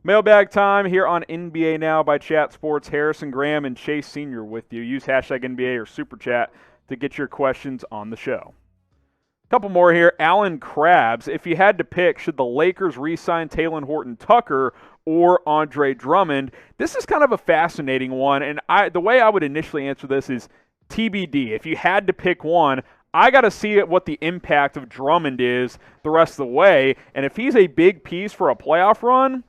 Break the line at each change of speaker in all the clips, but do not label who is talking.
Mailbag time here on NBA Now by Chat Sports. Harrison Graham and Chase Sr. with you. Use hashtag NBA or Super Chat to get your questions on the show. A couple more here. Alan Krabs, if you had to pick, should the Lakers re-sign Talen Horton-Tucker or Andre Drummond? This is kind of a fascinating one, and the way I would initially answer this is TBD. If you had to pick one, I got to see what the impact of Drummond is the rest of the way, and if he's a big piece for a playoff run,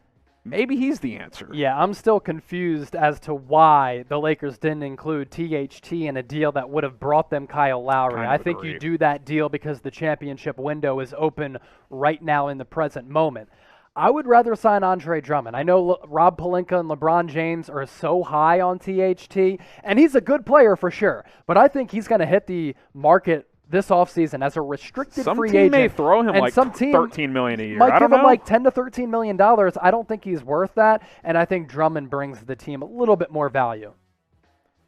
maybe he's the answer.
Yeah, I'm still confused as to why the Lakers didn't include THT in a deal that would have brought them Kyle Lowry. I think you do that deal because the championship window is open right now in the present moment. I would rather sign Andre Drummond. I know Rob Pelinka and LeBron James are so high on THT, and he's a good player for sure, but I think he's going to hit the market this offseason as a restricted free agent.
Some team may throw him like $13 million a year.
Might give him like $10 to $13 million. I don't think he's worth that, and I think Drummond brings the team a little bit more value.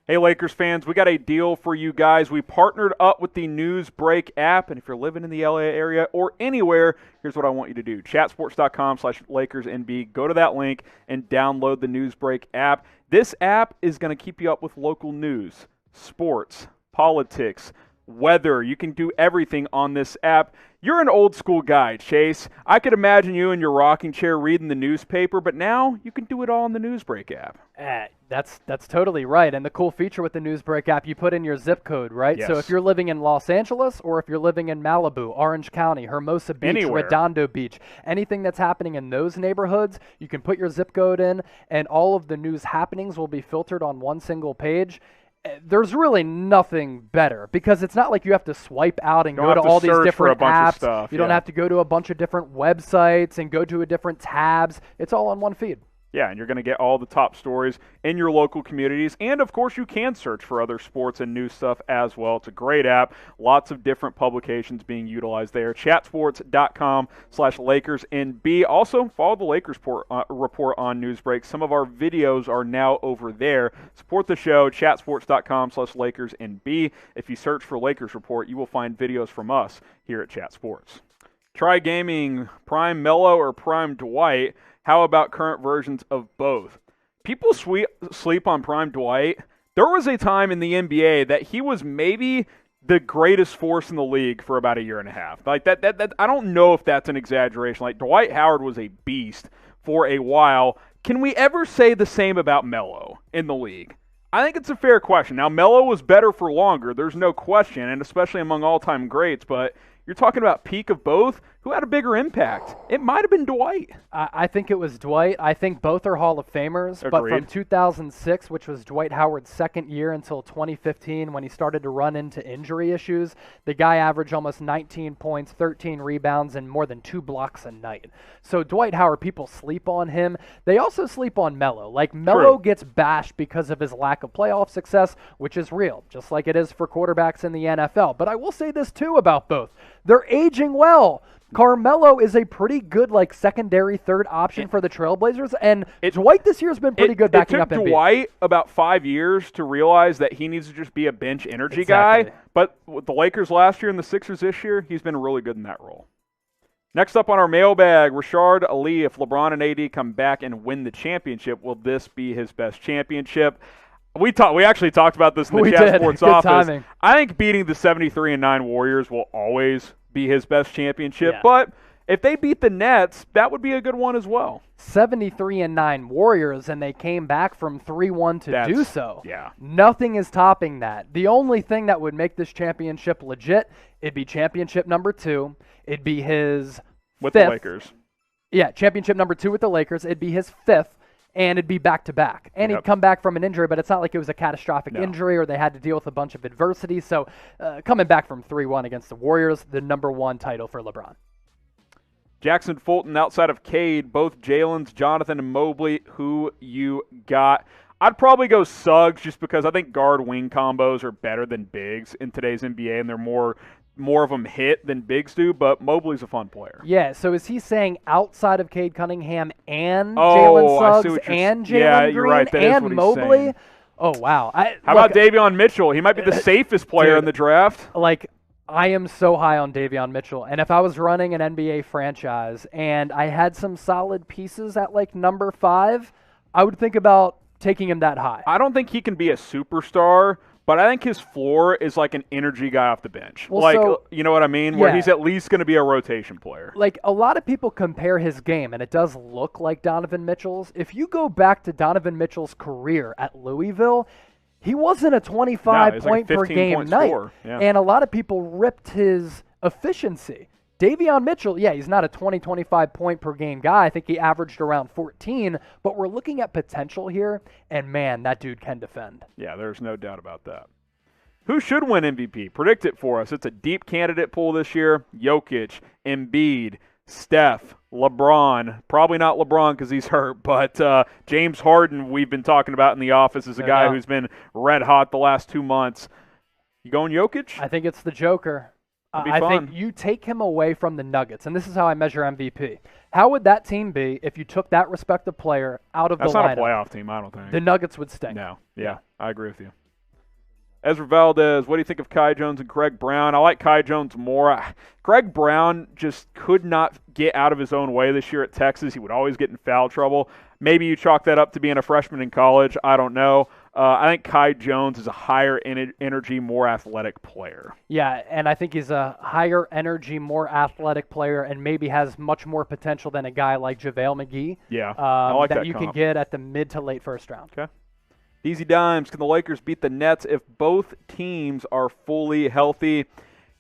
Hey, Lakers fans, we got a deal for you guys. We partnered up with the Newsbreak app, and if you're living in the LA area or anywhere, here's what I want you to do. Chatsports.com/LakersNB. Go to that link and download the Newsbreak app. This app is going to keep you up with local news, sports, politics, weather. You can do everything on this app. You're an old school guy, Chase. I could imagine you in your rocking chair reading the newspaper, but now you can do it all on the Newsbreak app.
That's totally right. And the cool feature with the Newsbreak app, you put in your zip code, right?
Yes.
So if you're living in Los Angeles or if you're living in Malibu, Orange County, Hermosa Beach,
anywhere.
Redondo Beach, anything that's happening in those neighborhoods, you can put your zip code in, and all of the news happenings will be filtered on one single page. There's really nothing better because it's not like you have to swipe out and go to all these different apps. You don't have to go to a bunch of different websites and go to a different tabs. It's all on one feed.
Yeah, and you're going to get all the top stories in your local communities. And, of course, you can search for other sports and news stuff as well. It's a great app. Lots of different publications being utilized there. Chatsports.com/LakersNB. Also, follow the Lakers report on Newsbreak. Some of our videos are now over there. Support the show, chatsports.com/LakersNB. If you search for Lakers Report, you will find videos from us here at Chat Sports. Try gaming Prime Melo or Prime Dwight. How about current versions of both? People sleep on Prime Dwight. There was a time in the NBA that he was maybe the greatest force in the league for about a year and a half. Like that I don't know if that's an exaggeration. Like Dwight Howard was a beast for a while. Can we ever say the same about Melo in the league? I think it's a fair question. Now, Melo was better for longer. There's no question, and especially among all-time greats, but you're talking about peak of both. Who had a bigger impact? It might have been Dwight.
I think it was Dwight. I think both are Hall of Famers.
Agreed.
But from 2006, which was Dwight Howard's second year, until 2015 when he started to run into injury issues, the guy averaged almost 19 points, 13 rebounds, and more than 2 blocks a night. So Dwight Howard, people sleep on him. They also sleep on Melo. Like Melo gets bashed because of his lack of playoff success, which is real, just like it is for quarterbacks in the NFL. But I will say this too about both. They're aging well. Carmelo is a pretty good, secondary third option for the Trailblazers, and Dwight this year has been pretty good backing up Embiid.
It took Dwight about 5 years to realize that he needs to just be a bench energy guy, but with the Lakers last year and the Sixers this year, he's been really good in that role. Next up on our mailbag, Rashard Ali, if LeBron and AD come back and win the championship, will this be his best championship? We actually talked about this in the Chat Sports office.
Timing.
I think beating the 73-9 Warriors will always be his best championship, but if they beat the Nets, that would be a good one as well.
73-9 Warriors, and they came back from 3-1 to do so.
Yeah.
Nothing is topping that. The only thing that would make this championship legit, it'd be championship number 2. It'd be his
with
fifth.
The Lakers.
Yeah, championship number 2 with the Lakers. It'd be his 5th. And it'd be back-to-back. And he'd come back from an injury, but it's not like it was a catastrophic injury or they had to deal with a bunch of adversity. So coming back from 3-1 against the Warriors, the number 1 title for LeBron.
Jackson Fulton outside of Cade, both Jalen's, Jonathan, and Mobley, who you got? I'd probably go Suggs just because I think guard-wing combos are better than bigs in today's NBA, and they're more of them hit than bigs do, but Mobley's a fun player.
Yeah, so is he saying outside of Cade Cunningham and Jalen Suggs and Jalen Green
you're right. That
and
is what he's
Mobley?
Saying.
Oh, wow.
How about Davion Mitchell? He might be the safest player in the draft.
I am so high on Davion Mitchell, and if I was running an NBA franchise and I had some solid pieces at like number 5, I would think about taking him that high.
I don't think he can be a superstar, but I think his floor is like an energy guy off the bench.
Well,
like,
so,
you know what I mean? Where
yeah.
he's at least going to be a rotation player.
Like, a lot of people compare his game, and it does look like Donovan Mitchell's. If you go back to Donovan Mitchell's career at Louisville, he wasn't a 25-point-per-game night.
Yeah.
And a lot of people ripped his efficiency. Davion Mitchell, yeah, he's not a 25-point-per-game guy. I think he averaged around 14, but we're looking at potential here, and man, that dude can defend.
Yeah, there's no doubt about that. Who should win MVP? Predict it for us. It's a deep candidate pool this year. Jokic, Embiid, Steph, LeBron. Probably not LeBron because he's hurt, but James Harden, we've been talking about in the office, is a guy who's been red hot the last 2 months. You going Jokic?
I think it's the Joker. I think you take him away from the Nuggets, and this is how I measure MVP. How would that team be if you took that respective player out of the lineup?
That's not a playoff team, I don't think.
The Nuggets would stink.
No. Yeah, I agree with you. Ezra Valdez, what do you think of Kai Jones and Craig Brown? I like Kai Jones more. Craig Brown just could not get out of his own way this year at Texas. He would always get in foul trouble. Maybe you chalk that up to being a freshman in college. I don't know. I think Kai Jones is a higher energy, more athletic player.
Yeah, and I think he's a higher energy, more athletic player and maybe has much more potential than a guy like JaVale McGee.
Yeah, I like that
you
comp.
can get at the mid to late first round.
Okay. Easy Dimes, can the Lakers beat the Nets if both teams are fully healthy?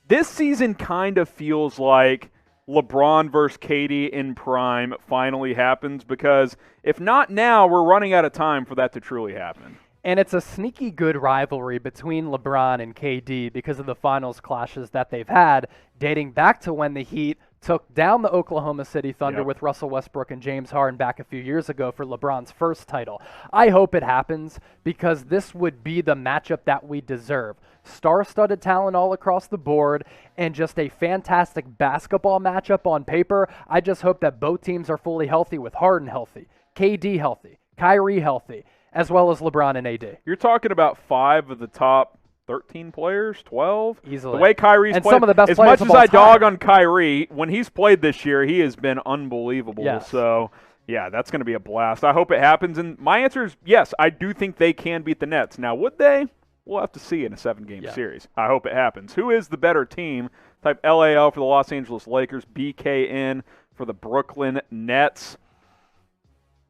This season kind of feels like LeBron versus KD in prime finally happens, because if not now, we're running out of time for that to truly happen.
And it's a sneaky good rivalry between LeBron and KD because of the finals clashes that they've had, dating back to when the Heat took down the Oklahoma City Thunder with Russell Westbrook and James Harden back a few years ago for LeBron's first title. I hope it happens because this would be the matchup that we deserve. Star-studded talent all across the board and just a fantastic basketball matchup on paper. I just hope that both teams are fully healthy, with Harden healthy, KD healthy, Kyrie healthy, as well as LeBron and AD.
You're talking about 5 of the top 13 players, 12?
Easily.
The way Kyrie's played,
some of the best
as
players
much
of
as
all
I dog
time.
on Kyrie, when he's played this year, he has been unbelievable.
Yes.
So, yeah, that's going to be a blast. I hope it happens. And my answer is yes, I do think they can beat the Nets. Now, would they? We'll have to see in a 7-game series. I hope it happens. Who is the better team? Type LAL for the Los Angeles Lakers, BKN for the Brooklyn Nets.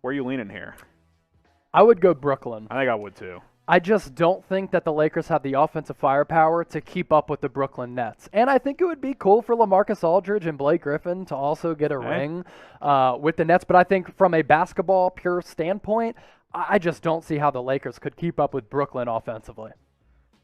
Where are you leaning here?
I would go Brooklyn.
I think I would too.
I just don't think that the Lakers have the offensive firepower to keep up with the Brooklyn Nets. And I think it would be cool for LaMarcus Aldridge and Blake Griffin to also get a ring with the Nets. But I think from a basketball pure standpoint, I just don't see how the Lakers could keep up with Brooklyn offensively.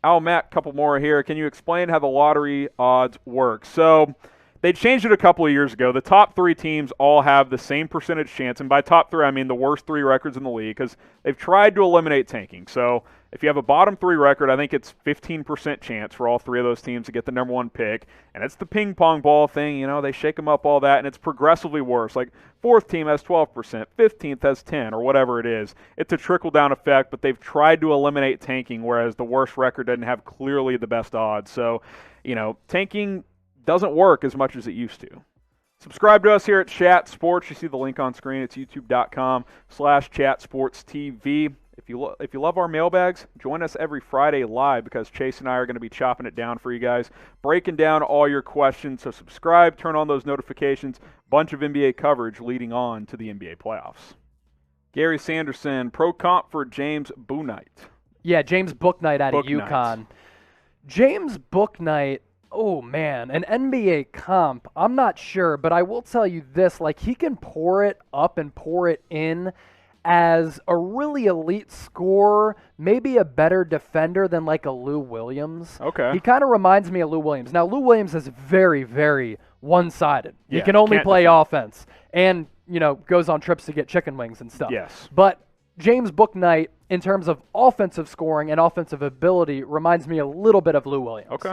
Al Matt, couple more here. Can you explain how the lottery odds work? So they changed it a couple of years ago. The top 3 teams all have the same percentage chance. And by top 3, I mean the worst 3 records in the league, because they've tried to eliminate tanking. So if you have a bottom 3 record, I think it's 15% chance for all 3 of those teams to get the number 1 pick. And it's the ping pong ball thing. You know, they shake them up, all that, and it's progressively worse. Like 4th team has 12%, 15th has 10, or whatever it is. It's a trickle-down effect, but they've tried to eliminate tanking, whereas the worst record doesn't have clearly the best odds. So, you know, tanking doesn't work as much as it used to. Subscribe to us here at Chat Sports. You see the link on screen. It's youtube.com/chatsportstv. If you love our mailbags, join us every Friday live, because Chase and I are going to be chopping it down for you guys, breaking down all your questions. So subscribe, turn on those notifications. Bunch of NBA coverage leading on to the NBA playoffs. Gary Sanderson, pro comp for James Bouknight.
Yeah, James Bouknight out of UConn. James Bouknight, oh man, an NBA comp, I'm not sure, but I will tell you this, like, he can pour it up and pour it in as a really elite scorer, maybe a better defender than like a Lou Williams.
Okay.
He kind of reminds me of Lou Williams. Now, Lou Williams is very, very one-sided.
Yeah,
he can only play
defend.
offense and, you know, goes on trips to get chicken wings and stuff.
Yes.
But James Bouknight, in terms of offensive scoring and offensive ability, reminds me a little bit of Lou Williams.
Okay.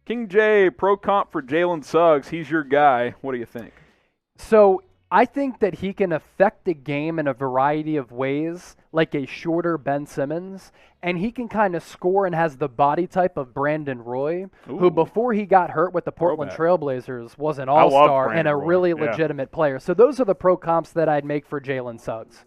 King J, pro comp for Jalen Suggs. He's your guy. What do you think?
So I think that he can affect the game in a variety of ways, like a shorter Ben Simmons, and he can kind of score and has the body type of Brandon Roy, who before he got hurt with the Portland Trailblazers was an all-star and a really legitimate player. So those are the pro comps that I'd make for Jalen Suggs.